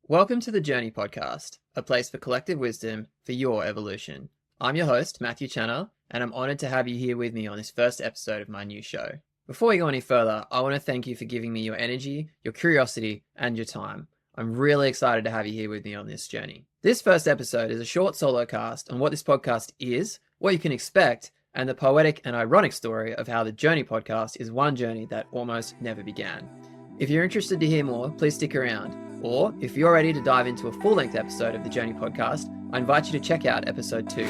Welcome to the Journey Podcast, a place for collective wisdom for your evolution. I'm your host, Matthew Channer, and I'm honored to have you here with me on this first episode of my new show. Before we go any further, I want to thank you for giving me your energy, your curiosity, and your time. I'm really excited to have you here with me on this journey. This first episode is a short solo cast on what this podcast is, what you can expect, and the poetic and ironic story of how the Journey Podcast is one journey that almost never began. If you're interested to hear more, please stick around. Or if you're ready to dive into a full-length episode of the Journey Podcast, I invite you to check out episode 2.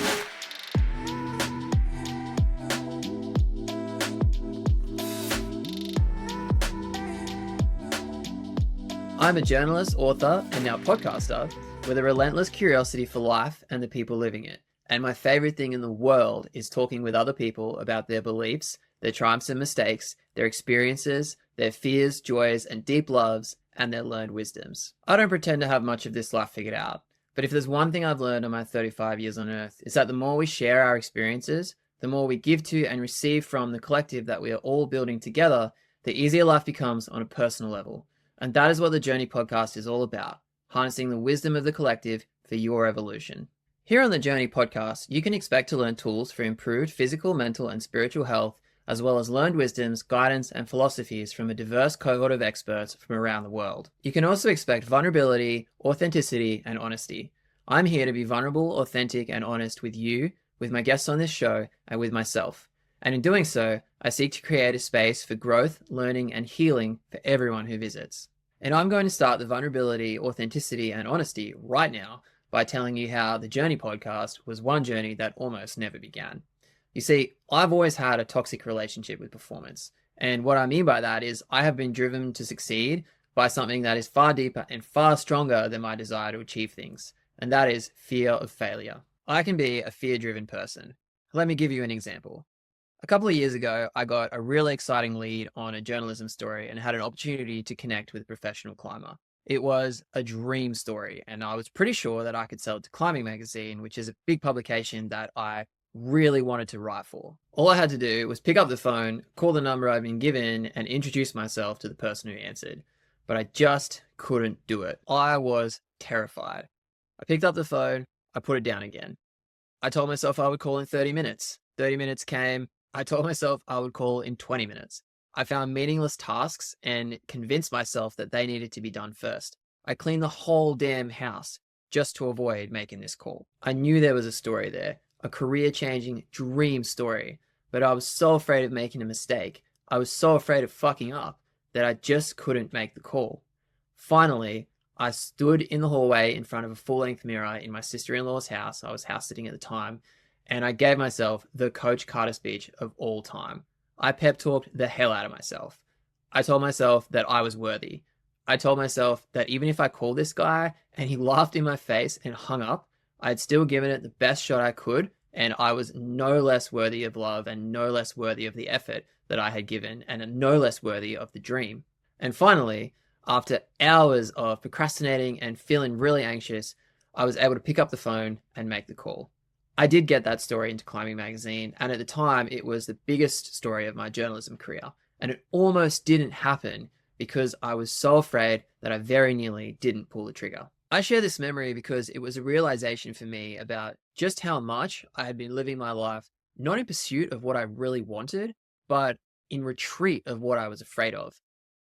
I'm a journalist, author, and now podcaster with a relentless curiosity for life and the people living it. And my favorite thing in the world is talking with other people about their beliefs, their triumphs and mistakes, their experiences, their fears, joys, and deep loves, and their learned wisdoms. I don't pretend to have much of this life figured out, but if there's one thing I've learned on my 35 years on Earth, is that the more we share our experiences, the more we give to and receive from the collective that we are all building together, the easier life becomes on a personal level. And that is what the Journey Podcast is all about, harnessing the wisdom of the collective for your evolution. Here on the Journey Podcast, you can expect to learn tools for improved physical, mental, and spiritual health, as well as learned wisdoms, guidance, and philosophies from a diverse cohort of experts from around the world. You can also expect vulnerability, authenticity, and honesty. I'm here to be vulnerable, authentic, and honest with you, with my guests on this show, and with myself. And in doing so, I seek to create a space for growth, learning, and healing for everyone who visits. And I'm going to start the vulnerability, authenticity, and honesty right now by telling you how the Journey Podcast was one journey that almost never began. You see, I've always had a toxic relationship with performance. And what I mean by that is I have been driven to succeed by something that is far deeper and far stronger than my desire to achieve things. And that is fear of failure. I can be a fear-driven person. Let me give you an example. A couple of years ago, I got a really exciting lead on a journalism story and had an opportunity to connect with a professional climber. It was a dream story, and I was pretty sure that I could sell it to Climbing Magazine, which is a big publication that I really wanted to write for. All I had to do was pick up the phone, call the number I'd been given, and introduce myself to the person who answered. But I just couldn't do it. I was terrified. I picked up the phone, I put it down again. I told myself I would call in 30 minutes. 30 minutes came. I told myself I would call in 20 minutes. I found meaningless tasks and convinced myself that they needed to be done first. I cleaned the whole damn house just to avoid making this call. I knew there was a story there. A career-changing dream story, but I was so afraid of making a mistake. I was so afraid of fucking up that I just couldn't make the call. Finally, I stood in the hallway in front of a full-length mirror in my sister-in-law's house. I was house sitting at the time, and I gave myself the Coach Carter speech of all time. I pep talked the hell out of myself. I told myself that I was worthy. I told myself that even if I called this guy and he laughed in my face and hung up, I'd still given it the best shot I could, and I was no less worthy of love and no less worthy of the effort that I had given and no less worthy of the dream. And finally, after hours of procrastinating and feeling really anxious, I was able to pick up the phone and make the call. I did get that story into Climbing Magazine, and at the time, it was the biggest story of my journalism career. And it almost didn't happen because I was so afraid that I very nearly didn't pull the trigger. I share this memory because it was a realization for me about just how much I had been living my life, not in pursuit of what I really wanted, but in retreat of what I was afraid of.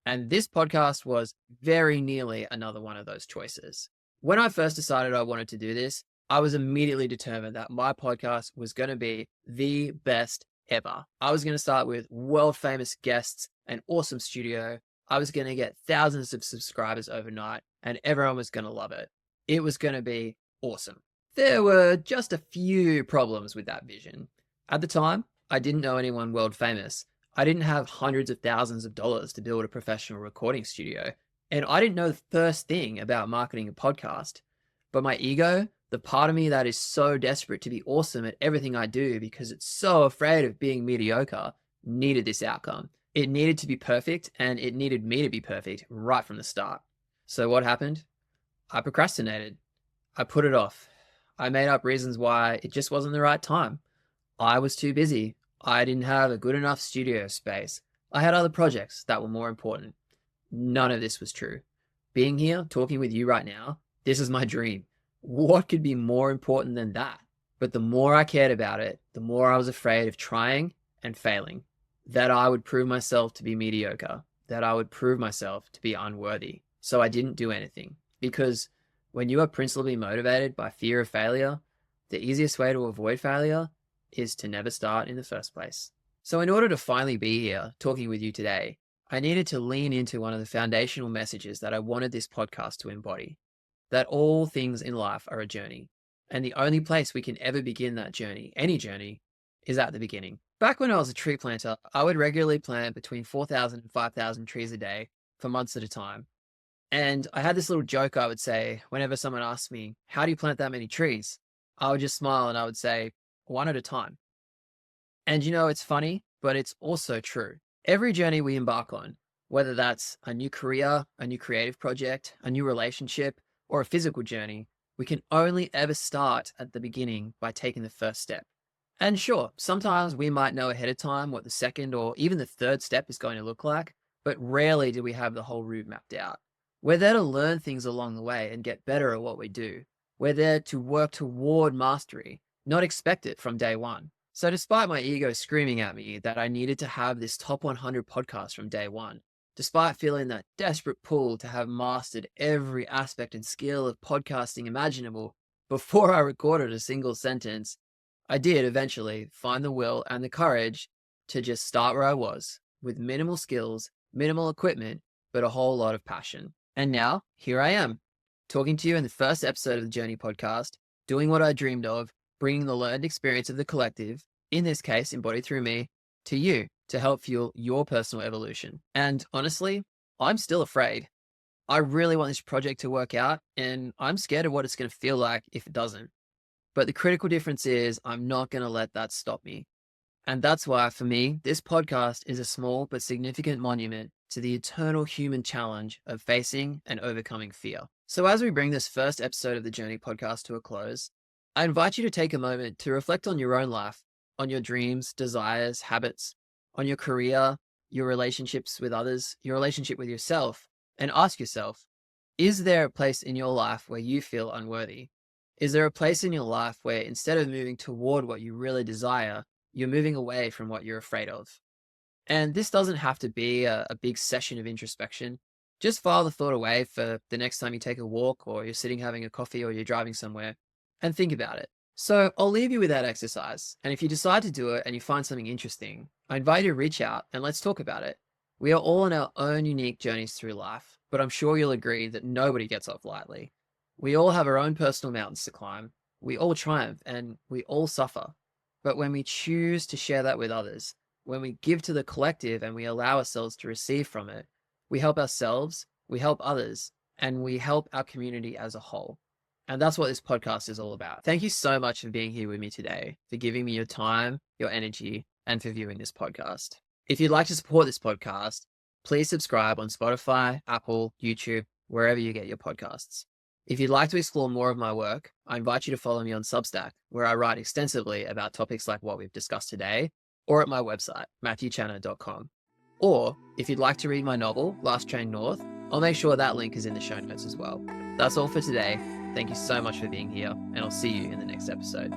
And this podcast was very nearly another one of those choices. When I first decided I wanted to do this, I was immediately determined that my podcast was going to be the best ever. I was going to start with world famous guests, an awesome studio. I was going to get thousands of subscribers overnight, and everyone was going to love it. It was going to be awesome. There were just a few problems with that vision. At the time, I didn't know anyone world famous. I didn't have hundreds of thousands of dollars to build a professional recording studio, and I didn't know the first thing about marketing a podcast. But my ego, the part of me that is so desperate to be awesome at everything I do because it's so afraid of being mediocre, needed this outcome. It needed to be perfect, and it needed me to be perfect right from the start. So what happened? I procrastinated. I put it off. I made up reasons why it just wasn't the right time. I was too busy. I didn't have a good enough studio space. I had other projects that were more important. None of this was true. Being here, talking with you right now, this is my dream. What could be more important than that? But the more I cared about it, the more I was afraid of trying and failing, that I would prove myself to be mediocre, that I would prove myself to be unworthy. So I didn't do anything. Because when you are principally motivated by fear of failure, the easiest way to avoid failure is to never start in the first place. So in order to finally be here talking with you today, I needed to lean into one of the foundational messages that I wanted this podcast to embody, that all things in life are a journey. And the only place we can ever begin that journey, any journey, is at the beginning. Back when I was a tree planter, I would regularly plant between 4,000 and 5,000 trees a day for months at a time. And I had this little joke I would say whenever someone asked me, how do you plant that many trees? I would just smile and I would say, one at a time. And it's funny, but it's also true. Every journey we embark on, whether that's a new career, a new creative project, a new relationship, or a physical journey, we can only ever start at the beginning by taking the first step. And sure, sometimes we might know ahead of time what the second or even the third step is going to look like, but rarely do we have the whole route mapped out. We're there to learn things along the way and get better at what we do. We're there to work toward mastery, not expect it from day one. So despite my ego screaming at me that I needed to have this top 100 podcast from day one, despite feeling that desperate pull to have mastered every aspect and skill of podcasting imaginable before I recorded a single sentence, I did eventually find the will and the courage to just start where I was, with minimal skills, minimal equipment, but a whole lot of passion. And now, here I am, talking to you in the first episode of the Journey podcast, doing what I dreamed of, bringing the learned experience of the collective, in this case embodied through me, to you to help fuel your personal evolution. And honestly, I'm still afraid. I really want this project to work out, and I'm scared of what it's going to feel like if it doesn't. But the critical difference is I'm not going to let that stop me. And that's why, for me, this podcast is a small but significant monument to the eternal human challenge of facing and overcoming fear. So as we bring this first episode of the Journey podcast to a close, I invite you to take a moment to reflect on your own life, on your dreams, desires, habits, on your career, your relationships with others, your relationship with yourself, and ask yourself, is there a place in your life where you feel unworthy? Is there a place in your life where instead of moving toward what you really desire, you're moving away from what you're afraid of? And this doesn't have to be a big session of introspection. Just file the thought away for the next time you take a walk or you're sitting having a coffee or you're driving somewhere and think about it. So I'll leave you with that exercise. And if you decide to do it and you find something interesting, I invite you to reach out and let's talk about it. We are all on our own unique journeys through life, but I'm sure you'll agree that nobody gets off lightly. We all have our own personal mountains to climb. We all triumph and we all suffer. But when we choose to share that with others, when we give to the collective and we allow ourselves to receive from it, we help ourselves, we help others, and we help our community as a whole. And that's what this podcast is all about. Thank you so much for being here with me today, for giving me your time, your energy, and for viewing this podcast. If you'd like to support this podcast, please subscribe on Spotify, Apple, YouTube, wherever you get your podcasts. If you'd like to explore more of my work, I invite you to follow me on Substack, where I write extensively about topics like what we've discussed today, or at my website, mathewchanner.com. Or if you'd like to read my novel, Last Train North, I'll make sure that link is in the show notes as well. That's all for today. Thank you so much for being here, and I'll see you in the next episode.